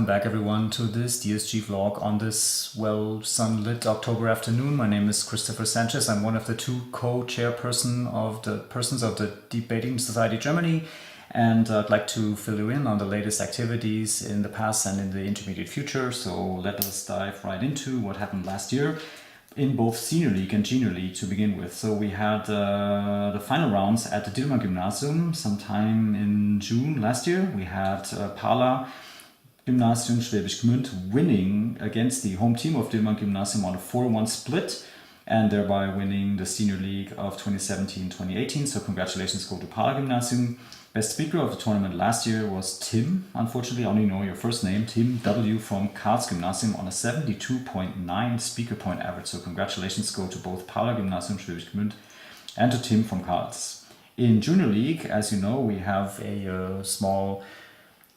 back everyone to this DSG vlog on this, well, sunlit October afternoon. My name is Christopher Sanchez. I'm one of the two co-chairpersons of the Debating Society Germany, and I'd like to fill you in on the latest activities in the past and in the intermediate future. So let us dive right into what happened last year in both Senior League and Junior League to begin with. So we had the final rounds at the Tilbury Gymnasium sometime in June last year. We had Pala Gymnasium Schwäbisch Gmünd winning against the home team of Tilbury Gymnasium on a 4-1 split, and thereby winning the Senior League of 2017-2018. So congratulations go to Pala Gymnasium. Best speaker of the tournament last year was Tim. Unfortunately, I only know your first name, Tim W. from Karls Gymnasium on a 72.9 speaker point average. So congratulations go to both Pala Gymnasium Schwäbisch Gmünd and to Tim from Karls. In Junior League, as you know, we have a small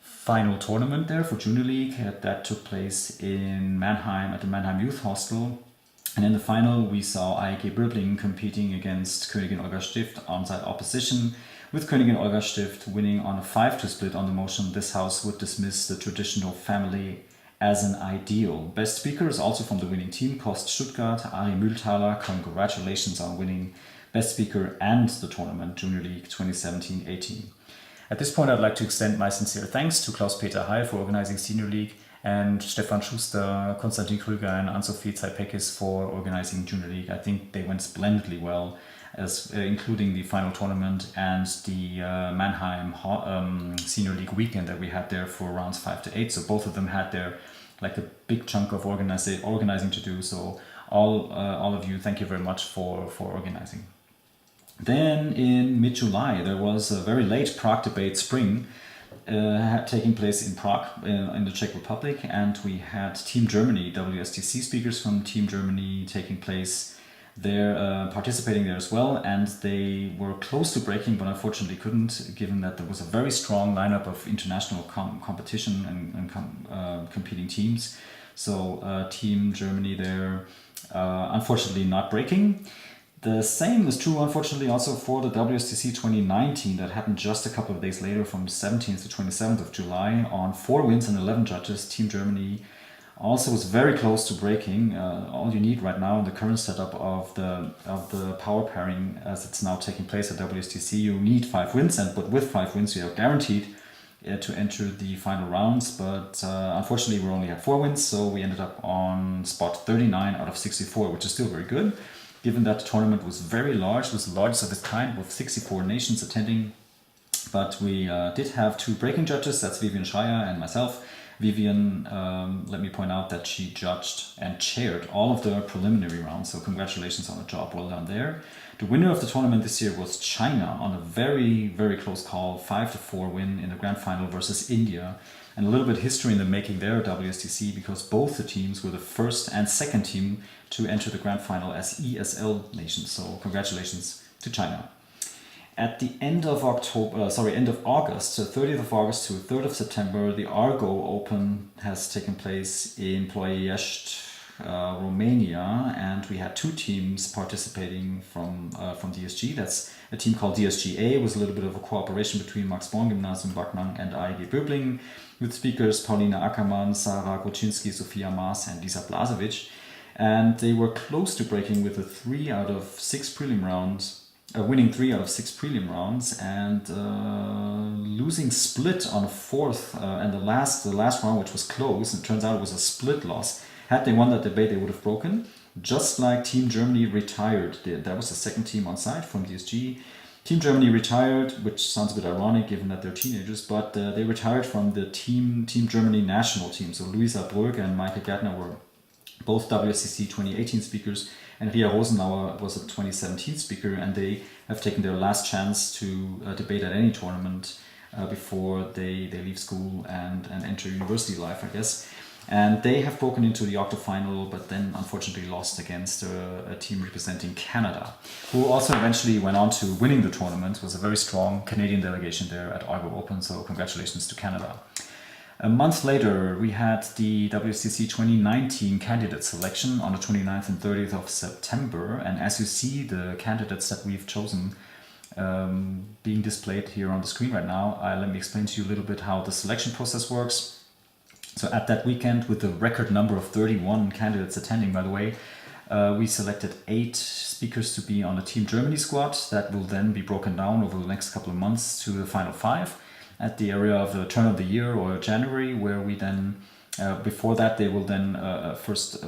final tournament there for Junior League that took place in Mannheim at the Mannheim Youth Hostel. And in the final, we saw AEG Böbling competing against Königin Olga Stift onside opposition, with Königin Olga Stift winning on a 5-2 split on the motion. This house would dismiss the traditional family as an ideal. Best speaker is also from the winning team, Kost Stuttgart, Ari Mühlthaler. Congratulations on winning Best Speaker and the tournament, Junior League 2017-18. At this point, I'd like to extend my sincere thanks to Klaus-Peter Heil for organizing Senior League, and Stefan Schuster, Konstantin Krüger, and Ann-Sophie Zeipekis for organizing Junior League. I think they went splendidly well, as including the final tournament and the Mannheim Senior League weekend that we had there for rounds 5 to 8. So both of them had their a big chunk of organizing to do. So all of you, thank you very much for organizing. Then in mid-July, there was a very late Prague debate spring taking place in Prague in the Czech Republic, and we had Team Germany, WSDC speakers from Team Germany taking place there, participating there as well, and they were close to breaking but unfortunately couldn't, given that there was a very strong lineup of international competition and competing teams. So Team Germany there unfortunately not breaking. The same is true, unfortunately, also for the WSDC 2019 that happened just a couple of days later, from 17th to 27th of July. On 4 wins and 11 judges, Team Germany also was very close to breaking. All you need right now in the current setup of the power pairing, as it's now taking place at WSDC, you need 5 wins, but with 5 wins you are guaranteed to enter the final rounds. But unfortunately, we only had 4 wins, so we ended up on spot 39 out of 64, which is still very good, given that the tournament was very large. It was the largest of its kind, with 64 nations attending. But we did have 2 breaking judges, that's Vivian Schreier and myself. Vivian, let me point out that she judged and chaired all of the preliminary rounds, so congratulations on the job, well done there. The winner of the tournament this year was China on a very, very close call, 5-4 win in the grand final versus India. And a little bit history in the making there at WSDC, because both the teams were the first and second team to enter the grand final as ESL nations. So congratulations to China. At the end of August, so 30th of August to 3rd of September, the ARGO Open has taken place in Ploiesti, Romania, and we had 2 teams participating from DSG. That's a team called DSG-A. It was a little bit of a cooperation between Max Born Gymnasium Backnang and AEG Böbling, with speakers Paulina Ackermann, Sarah Goczynski, Sofia Maas, and Lisa Blažević. And they were close to breaking with a 3 out of 6 prelim rounds, winning 3 out of 6 prelim rounds, and losing split on a 4th and the last round, which was close. It turns out it was a split loss. Had they won that debate, they would have broken. Just like Team Germany retired. That was the second team on site from DSG. Team Germany retired, which sounds a bit ironic given that they're teenagers, but they retired from the Team Germany national team. So Luisa Bröge and Maike Gärtner were both WSDC 2018 speakers, and Ria Rosenauer was a 2017 speaker, and they have taken their last chance to debate at any tournament before they leave school and enter university life, I guess. And they have broken into the octafinal, but then unfortunately lost against a team representing Canada, who also eventually went on to winning the tournament. It was a very strong Canadian delegation there at ARGO Open, so congratulations to Canada. A month later, we had the WSDC 2019 candidate selection on the 29th and 30th of September. And as you see, the candidates that we've chosen being displayed here on the screen right now, let me explain to you a little bit how the selection process works. So at that weekend, with the record number of 31 candidates attending, by the way, we selected 8 speakers to be on the Team Germany squad that will then be broken down over the next couple of months to the final 5 at the area of the turn of the year or January, where we then, before that, they will then first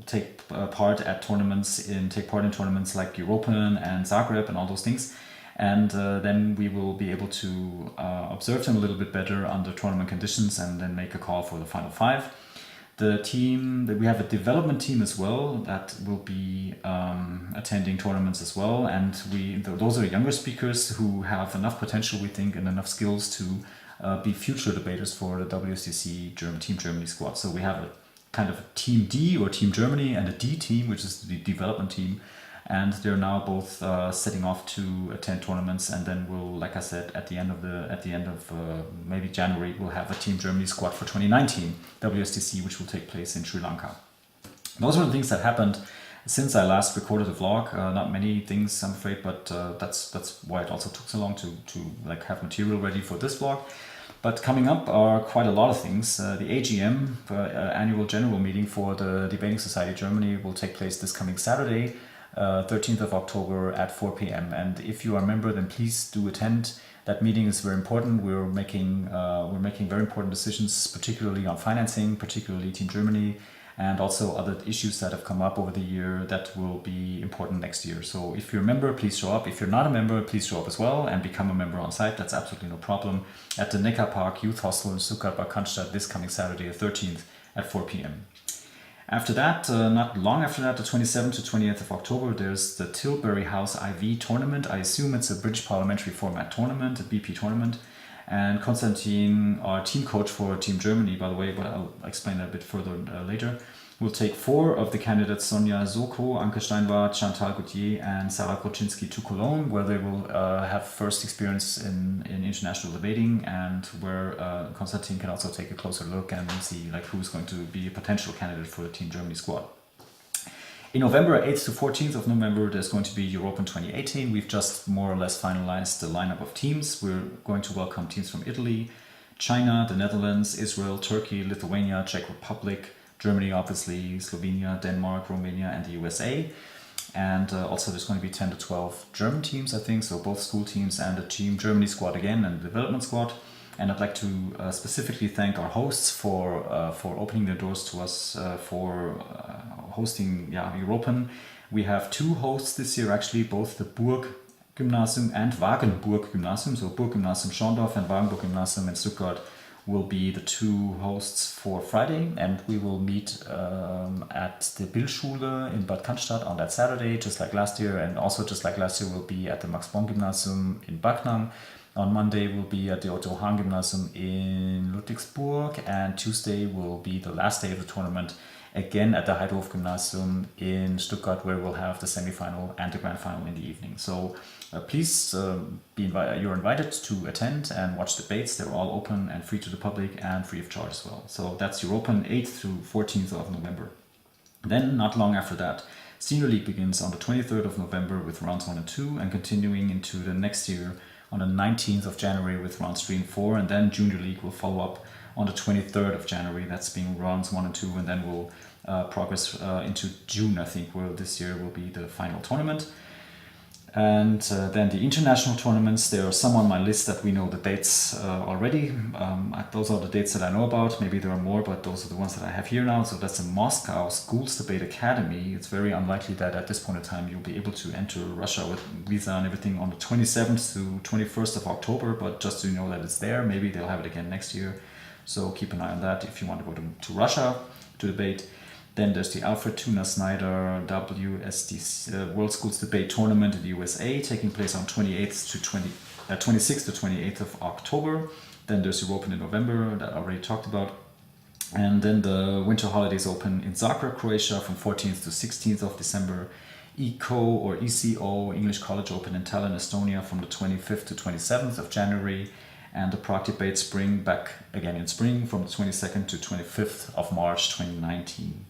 take part in tournaments like EurOpen and Zagreb and all those things. And then we will be able to observe them a little bit better under tournament conditions and then make a call for the final 5. The team, we have a development team as well that will be attending tournaments as well. And those are younger speakers who have enough potential, we think, and enough skills to be future debaters for the WSDC Team Germany squad. So we have a kind of a Team D or Team Germany and a D team, which is the development team. And they're now both setting off to attend tournaments, and then we'll, like I said, at the end of maybe January, we'll have a Team Germany squad for 2019 WSDC, which will take place in Sri Lanka. Those are the things that happened since I last recorded the vlog. Not many things, I'm afraid, but that's why it also took so long to like have material ready for this vlog. But coming up are quite a lot of things. The AGM, annual general meeting for the Debating Society Germany, will take place this coming Saturday, 13th of October at 4 p.m. And if you are a member, then please do attend. That meeting is very important. We're making very important decisions, particularly on financing, particularly Team Germany, and also other issues that have come up over the year that will be important next year. So if you're a member, please show up. If you're not a member, please show up as well and become a member on site. That's absolutely no problem. At the Neckar Park Youth Hostel in Stuttgart Bad Cannstatt this coming Saturday, the 13th at 4 p.m. After that, not long after that, the 27th to 28th of October, there's the Tilbury House IV tournament. I assume it's a British Parliamentary Format tournament, a BP tournament. And Konstantin, our team coach for Team Germany, by the way, but I'll explain that a bit further later, will take 4 of the candidates, Sonja Soko, Anke Steinbart, Chantal Gauthier, and Sarah Kroczynski, to Cologne, where they will have first experience in international debating, and where Konstantin can also take a closer look and see like who's going to be a potential candidate for the Team Germany squad. In November, 8th to 14th of November, there's going to be EurOpen 2018. We've just more or less finalized the lineup of teams. We're going to welcome teams from Italy, China, the Netherlands, Israel, Turkey, Lithuania, Czech Republic, Germany, obviously, Slovenia, Denmark, Romania, and the USA. And also there's going to be 10 to 12 German teams, I think, so both school teams and the Team Germany squad again, and the development squad. And I'd like to specifically thank our hosts for opening their doors to us for hosting EurOpen. We have 2 hosts this year, actually, both the Burg Gymnasium and Wagenburg Gymnasium. So Burg Gymnasium Schorndorf and Wagenburg Gymnasium in Stuttgart will be the 2 hosts for Friday, and we will meet at the Bildschule in Bad Cannstatt on that Saturday, just like last year. And also just like last year, we'll be at the Max-Born-Gymnasium in Backnang. On Monday, we'll be at the Otto Hahn Gymnasium in Ludwigsburg, and Tuesday will be the last day of the tournament, again at the Heidhof Gymnasium in Stuttgart, where we'll have the semi-final and the grand final in the evening. So please you're invited to attend and watch debates. They're all open and free to the public and free of charge as well. So that's EurOpen 8th through 14th of November. Then, not long after that, Senior League begins on the 23rd of November with rounds 1 and 2, and continuing into the next year on the 19th of January with rounds 3 and 4, and then Junior League will follow up on the 23rd of January. That's being rounds 1 and 2, and then we'll progress into June, I think, where this year will be the final tournament. And then the international tournaments, there are some on my list that we know the dates already. Those are the dates that I know about. Maybe there are more, but those are the ones that I have here now. So that's the Moscow Schools Debate Academy. It's very unlikely that at this point in time you'll be able to enter Russia with visa and everything on the 27th to 21st of October, but just so you know that it's there. Maybe they'll have it again next year. So keep an eye on that if you want to go to Russia to debate. Then there's the Alfred Tuna Snyder WSDC World Schools Debate Tournament in the USA, taking place on 26th to 28th of October. Then there's EurOpen in November, that I already talked about. And then the Winter Holidays Open in Zagreb, Croatia, from 14th to 16th of December. ECO, English College Open in Tallinn, Estonia, from the 25th to 27th of January. And the Prague Debate Spring, back again in spring, from the 22nd to 25th of March 2019.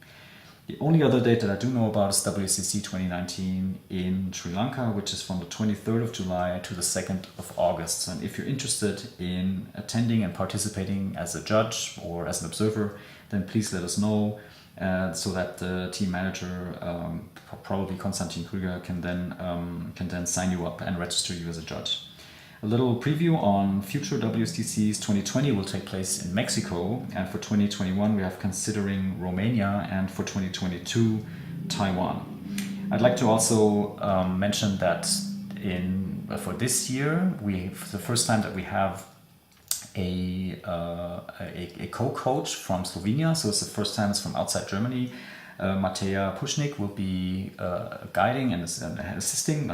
The only other date that I do know about is WSDC 2019 in Sri Lanka, which is from the 23rd of July to the 2nd of August. And if you're interested in attending and participating as a judge or as an observer, then please let us know so that the team manager, probably Konstantin Krüger, can then sign you up and register you as a judge. A little preview on future WSDCs. 2020 will take place in Mexico, and for 2021 we have considering Romania, and for 2022 Taiwan. I'd like to also mention that for this year, the first time that we have a co-coach from Slovenia, so it's the first time it's from outside Germany. Mateja Pušnik will be guiding and assisting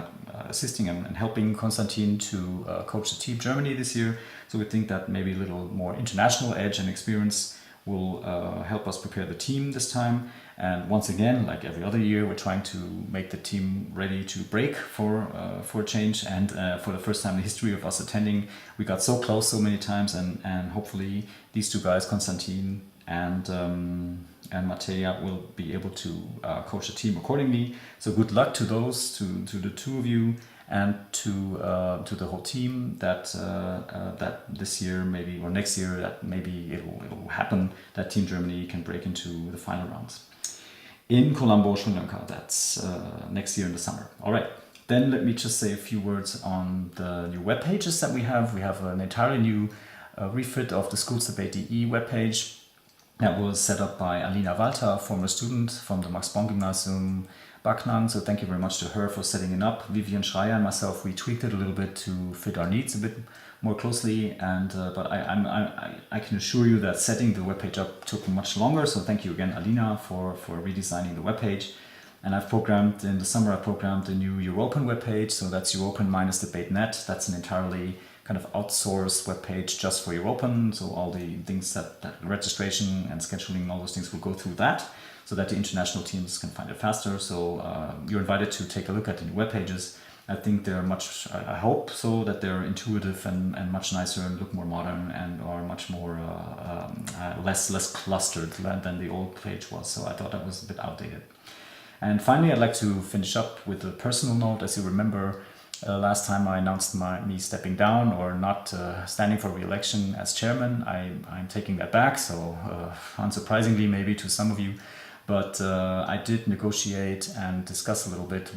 and helping Konstantin to coach the team Germany this year. So we think that maybe a little more international edge and experience will help us prepare the team this time. And once again, like every other year, we're trying to make the team ready to break for a change. And for the first time in the history of us attending, we got so close so many times, and hopefully these two guys, Konstantin and Mateja, will be able to coach the team accordingly. So good luck to those, to the two of you, and to the whole team. That this year maybe, or next year, that maybe it'll happen that Team Germany can break into the final rounds in Colombo, Sri Lanka. That's next year in the summer. All right. Then let me just say a few words on the new web pages that we have. We have an entirely new refit of the Schools.de webpage. That was set up by Alina Walter, a former student from the Max-Born-Gymnasium Backnang. So thank you very much to her for setting it up. Vivian Schreier and myself, we tweaked it a little bit to fit our needs a bit more closely. And but I can assure you that setting the webpage up took much longer. So thank you again, Alina, for redesigning the webpage. And in the summer, I programmed the new EurOpen webpage. So that's EurOpen minus debate.net. That's an entirely kind of outsourced webpage just for EurOpen. So all the things that registration and scheduling, all those things will go through that, so that the international teams can find it faster. So you're invited to take a look at the new web pages. I think they're I hope so, that they're intuitive and much nicer and look more modern and are much more less clustered than the old page was. So I thought that was a bit outdated. And finally, I'd like to finish up with a personal note. As you remember, last time I announced me stepping down or not standing for re-election as chairman. I'm taking that back, so unsurprisingly maybe to some of you, but I did negotiate and discuss a little bit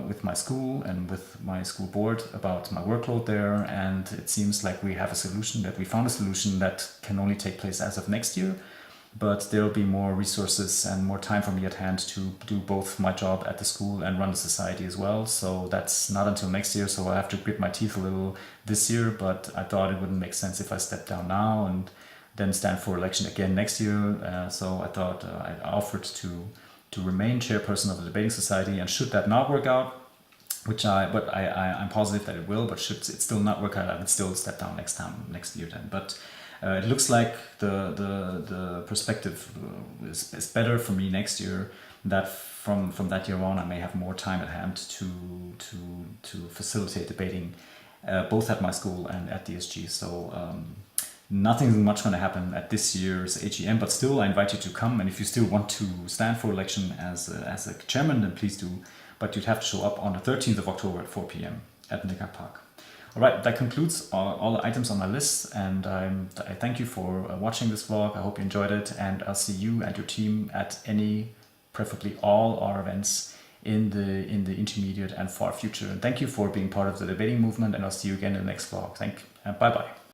with my school and with my school board about my workload there, and it seems like we found a solution that can only take place as of next year. But there will be more resources and more time for me at hand to do both my job at the school and run the society as well. So that's not until next year. So I have to grit my teeth a little this year, but I thought it wouldn't make sense if I step down now and then stand for election again next year. So I thought I offered to remain chairperson of the debating society, and should that not work out, I'm positive that it will, but should it still not work out, I would still step down next year then. But it looks like the perspective is better for me next year. That from that year on, I may have more time at hand to facilitate debating, both at my school and at DSG. So nothing much going to happen at this year's AGM, but still I invite you to come. And if you still want to stand for election as a chairman, then please do. But you'd have to show up on the 13th of October at 4 p.m. at Neckar Park. All right, that concludes all the items on my list, and I thank you for watching this vlog. I hope you enjoyed it, and I'll see you and your team at preferably all our events in the intermediate and far future. And thank you for being part of the debating movement, and I'll see you again in the next vlog. Bye bye.